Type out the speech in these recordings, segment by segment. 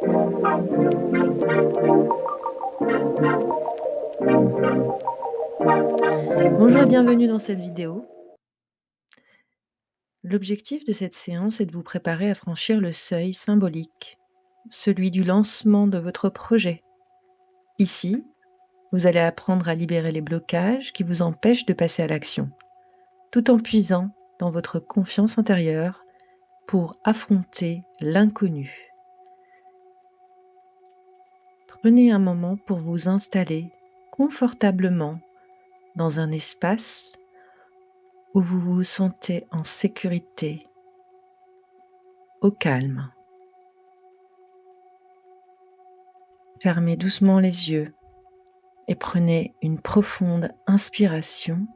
Bonjour et bienvenue dans cette vidéo. L'objectif de cette séance est de vous préparer à franchir le seuil symbolique, celui du lancement de votre projet. Ici, vous allez apprendre à libérer les blocages qui vous empêchent de passer à l'action, tout en puisant dans votre confiance intérieure pour affronter l'inconnu. Prenez un moment pour vous installer confortablement dans un espace où vous vous sentez en sécurité, au calme. Fermez doucement les yeux et prenez une profonde inspiration,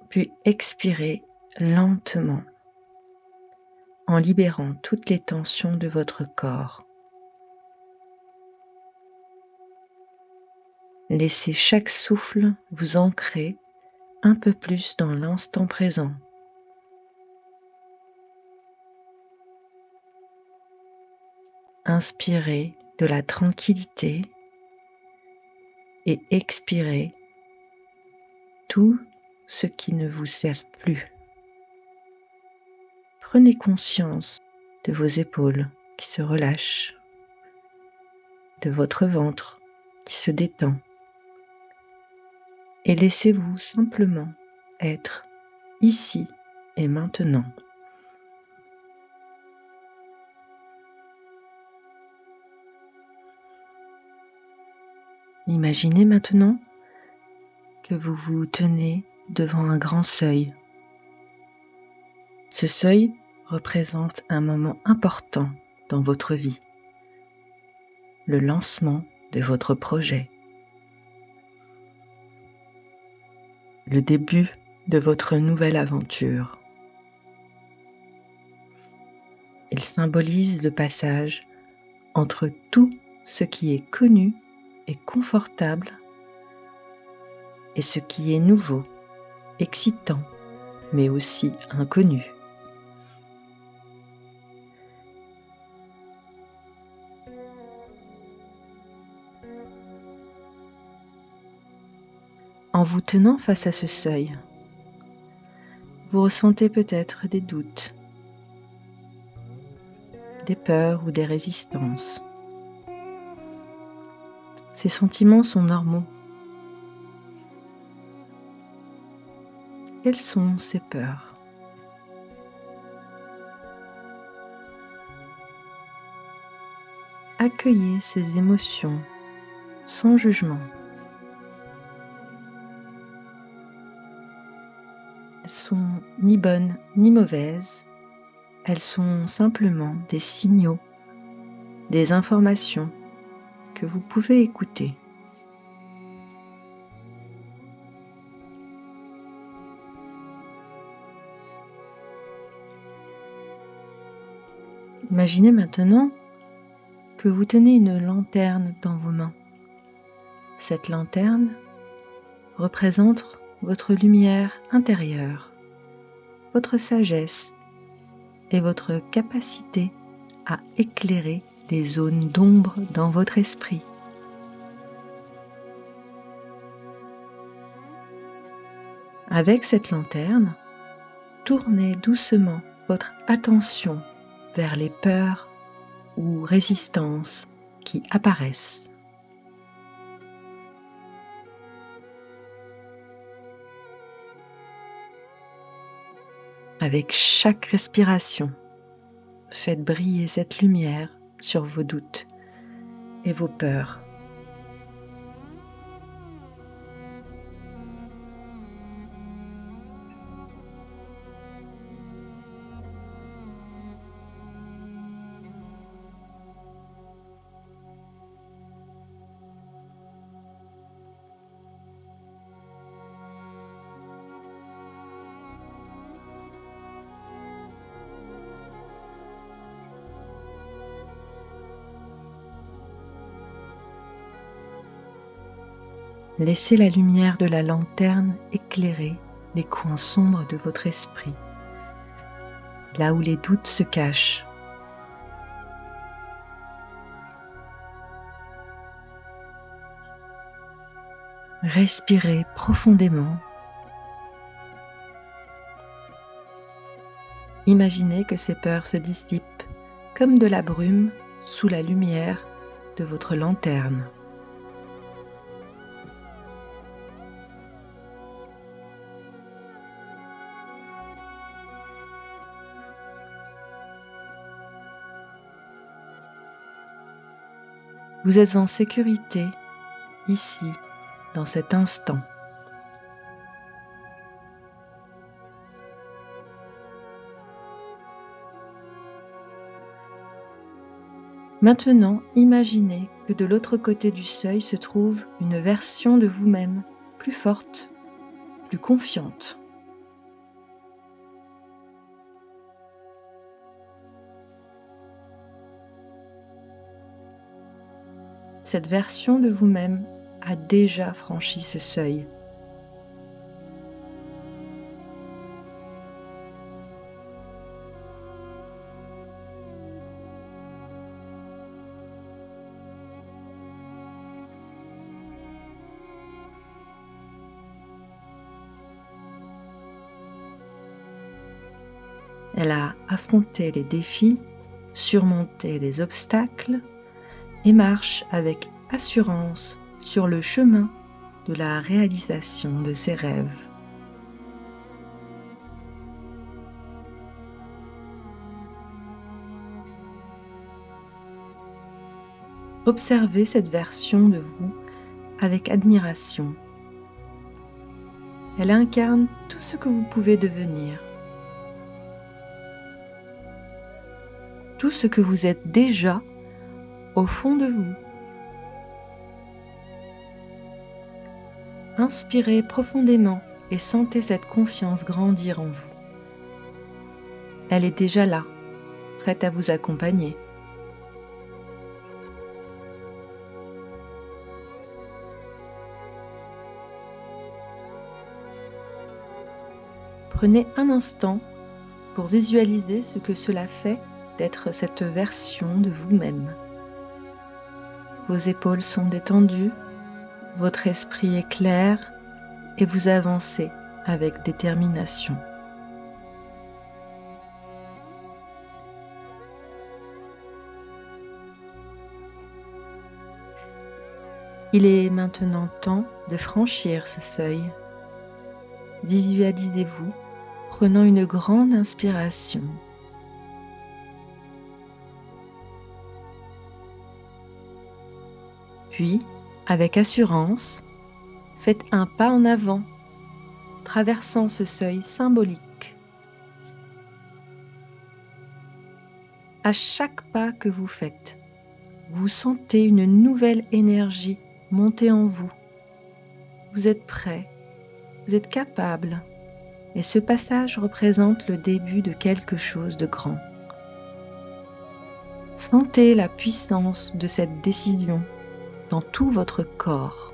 puis expirez lentement en libérant toutes les tensions de votre corps. Laissez chaque souffle vous ancrer un peu plus dans l'instant présent. Inspirez de la tranquillité et expirez tout ce qui ne vous sert plus. Prenez conscience de vos épaules qui se relâchent, de votre ventre qui se détend, et laissez-vous simplement être ici et maintenant. Imaginez maintenant que vous vous tenez devant un grand seuil. Ce seuil représente un moment important dans votre vie, le lancement de votre projet, le début de votre nouvelle aventure. Il symbolise le passage entre tout ce qui est connu et confortable et ce qui est nouveau, excitant, mais aussi inconnu. En vous tenant face à ce seuil, vous ressentez peut-être des doutes, des peurs ou des résistances. Ces sentiments sont normaux. Quelles sont ces peurs ? Accueillez ces émotions sans jugement. Elles sont ni bonnes ni mauvaises, elles sont simplement des signaux, des informations que vous pouvez écouter. Imaginez maintenant que vous tenez une lanterne dans vos mains. Cette lanterne représente votre lumière intérieure, votre sagesse et votre capacité à éclairer des zones d'ombre dans votre esprit. Avec cette lanterne, tournez doucement votre attention vers les peurs ou résistances qui apparaissent. Avec chaque respiration, faites briller cette lumière sur vos doutes et vos peurs. Laissez la lumière de la lanterne éclairer les coins sombres de votre esprit, là où les doutes se cachent. Respirez profondément. Imaginez que ces peurs se dissipent comme de la brume sous la lumière de votre lanterne. Vous êtes en sécurité, ici, dans cet instant. Maintenant, imaginez que de l'autre côté du seuil se trouve une version de vous-même, plus forte, plus confiante. Cette version de vous-même a déjà franchi ce seuil. Elle a affronté les défis, surmonté les obstacles et marche avec assurance sur le chemin de la réalisation de ses rêves. Observez cette version de vous avec admiration. Elle incarne tout ce que vous pouvez devenir, tout ce que vous êtes déjà au fond de vous. Inspirez profondément et sentez cette confiance grandir en vous. Elle est déjà là, prête à vous accompagner. Prenez un instant pour visualiser ce que cela fait d'être cette version de vous-même. Vos épaules sont détendues, votre esprit est clair et vous avancez avec détermination. Il est maintenant temps de franchir ce seuil. Visualisez-vous prenant une grande inspiration. Puis, avec assurance, faites un pas en avant, traversant ce seuil symbolique. À chaque pas que vous faites, vous sentez une nouvelle énergie monter en vous. Vous êtes prêt, vous êtes capable, et ce passage représente le début de quelque chose de grand. Sentez la puissance de cette décision dans tout votre corps.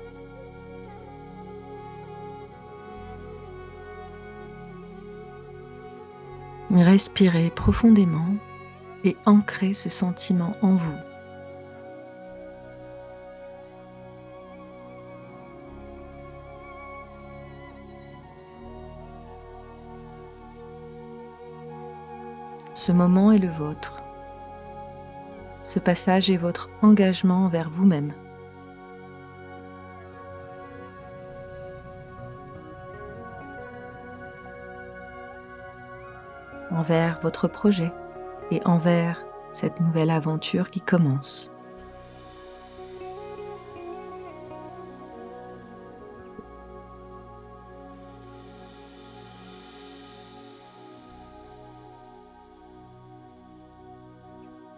Respirez profondément et ancrez ce sentiment en vous. Ce moment est le vôtre. Ce passage est votre engagement envers vous-même. Envers votre projet et envers cette nouvelle aventure qui commence.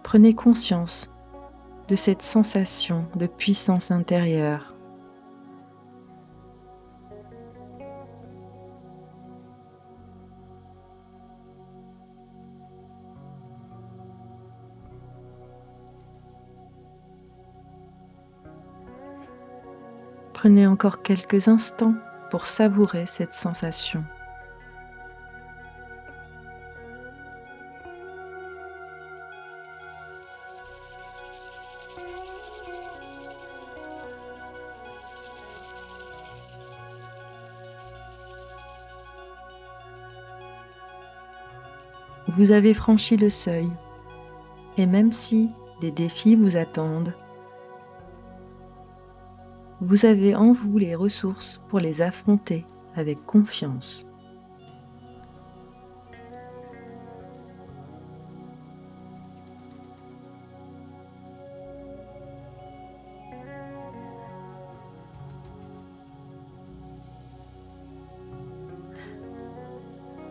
Prenez conscience de cette sensation de puissance intérieure. Prenez encore quelques instants pour savourer cette sensation. Vous avez franchi le seuil, et même si des défis vous attendent, vous avez en vous les ressources pour les affronter avec confiance.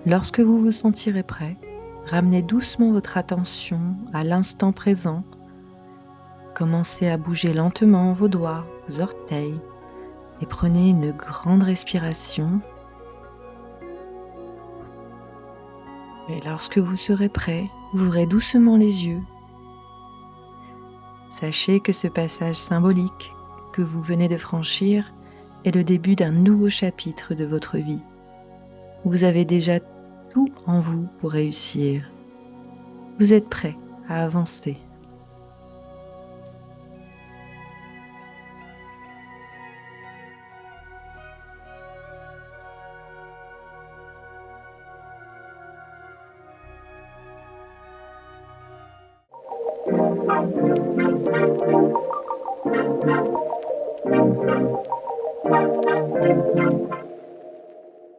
Lorsque vous vous sentirez prêt, ramenez doucement votre attention à l'instant présent. Commencez à bouger lentement vos doigts, vos orteils et prenez une grande respiration. Et lorsque vous serez prêt, ouvrez doucement les yeux. Sachez que ce passage symbolique que vous venez de franchir est le début d'un nouveau chapitre de votre vie. Vous avez déjà tout en vous pour réussir. Vous êtes prêt à avancer.